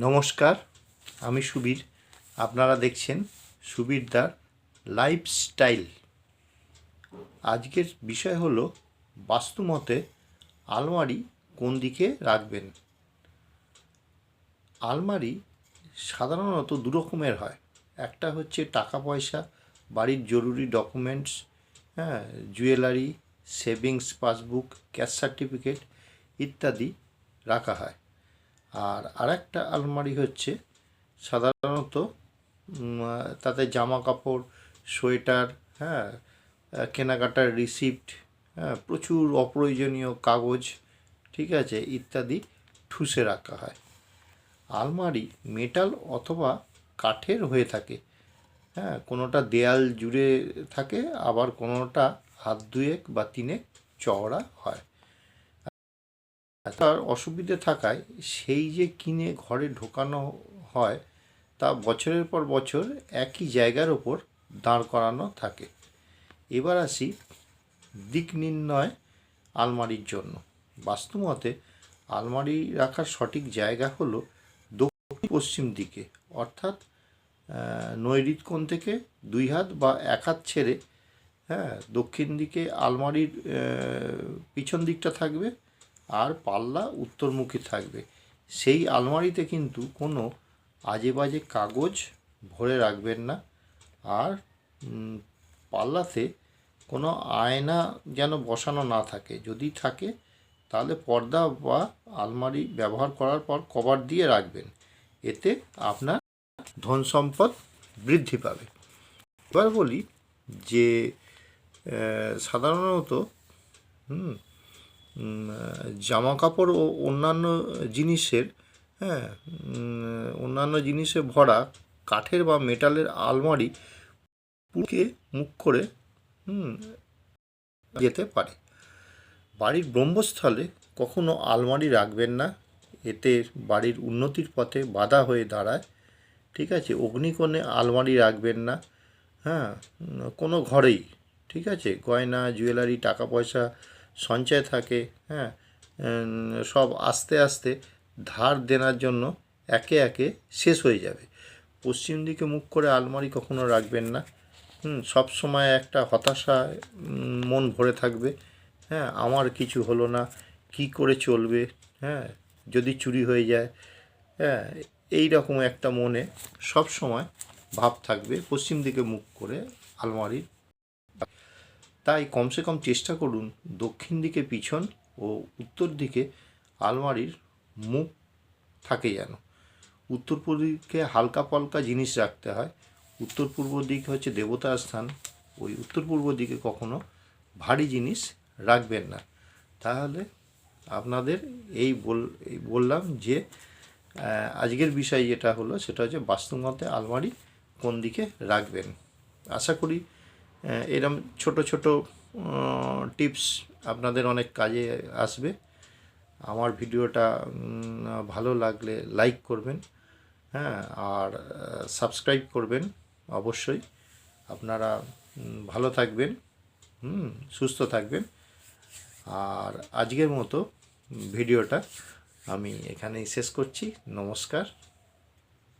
নমস্কার, আমি সুবীর। আপনারা দেখছেন সুবীরদার লাইফস্টাইল। আজকের বিষয় হলো বাস্তুমতে আলমারি কোন দিকে রাখবেন। আলমারি সাধারণত দু রকমের হয়। একটা হচ্ছে টাকা পয়সা, বাড়ির জরুরি documents, jewellery, savings passbook, cash certificate ইত্যাদি রাখা হয়। আর আরেকটা আলমারি হচ্ছে সাধারণত তাতে জামা কাপড়, সোয়েটার, কেনাকাটার রিসিপ্ট, প্রচুর অপ্রয়োজনীয় কাগজ, ঠিক আছে, ইত্যাদি ঠুসে রাখা হয়। আলমারি মেটাল অথবা কাঠের হয়ে থাকে। কোনোটা দেয়াল জুড়ে থাকে, আবার কোনোটা হাত দুয়েক বা তিনেক চওড়া হয়। তার অসুবিধে থাকায় সেই যে কিনে ঘরে ঢোকানো হয় তা বছরের পর বছর একই জায়গার ওপর দাঁড় করানো থাকে। এবার আসি দিক নির্ণয় আলমারির জন্য। বাস্তুমতে আলমারি রাখার সঠিক জায়গা হলো দক্ষিণ পশ্চিম দিকে, অর্থাৎ নৈঋত কোণ থেকে 2 হাত বা 1 হাত ছেড়ে দক্ষিণ দিকে আলমারির পিছন দিকটা থাকবে, আর পাল্লা উত্তরমুখী থাকবে। সেই আলমারিতে কিন্তু কোনো আজে বাজে কাগজ ভরে রাখবেন না। আর পাল্লাতে কোনো আয়না যেন বসানো না থাকে। যদি থাকে তাহলে পর্দা বা আলমারি ব্যবহার করার পর কভার দিয়ে রাখবেন। এতে আপনার ধন সম্পদ বৃদ্ধি পাবে। এবার বলি যে সাধারণত জামা কাপড় ও অন্যান্য জিনিসে ভরা কাঠের বা মেটালের আলমারি পুরোকে মুখ করে যেতে পারে। বাড়ির ব্রহ্মস্থলে কখনো আলমারি রাখবেন না, এতে বাড়ির উন্নতির পথে বাধা হয়ে দাঁড়ায়। ঠিক আছে, অগ্নিকোণে আলমারি রাখবেন না, কোনো ঘরেই। ঠিক আছে, গয়না, জুয়েলারি, টাকা পয়সা সঞ্চয় থাকে, সব আস্তে আস্তে ধার দেনার জন্য একে একে শেষ হয়ে যাবে। পশ্চিম দিকে মুখ করে আলমারি কখনো রাখবেন না। সব সময় একটা হতাশায় মন ভরে থাকবে। আমার কিছু হলো না, কি করে চলবে, যদি চুরি হয়ে যায়, এই রকম একটা মনে সব সময় ভাব থাকবে পশ্চিম দিকে মুখ করে আলমারির। তাই কমসে কম চেষ্টা করুন দক্ষিণ দিকে পিছন ও উত্তর দিকে আলমারির মুখ থাকে যেন। উত্তর পূর্ব দিকে হালকা পালকা জিনিস রাখতে হয়। উত্তর পূর্ব দিক হচ্ছে দেবতার স্থান। ওই উত্তর পূর্ব দিকে কখনো ভারী জিনিস রাখবেন না। তাহলে আপনাদের বললাম যে আজকের বিষয় যেটা হলো সেটা হচ্ছে বাস্তুমতে আলমারি কোন দিকে রাখবেন। আশা করি এরম ছোট ছোট টিপস আপনাদের অনেক কাজে আসবে। আমার ভিডিওটা ভালো লাগলে লাইক করবেন, আর সাবস্ক্রাইব করবেন অবশ্যই। আপনারা ভালো থাকবেন, সুস্থ থাকবেন। আর আজকের মতো ভিডিওটা আমি এখানেই শেষ করছি। নমস্কার।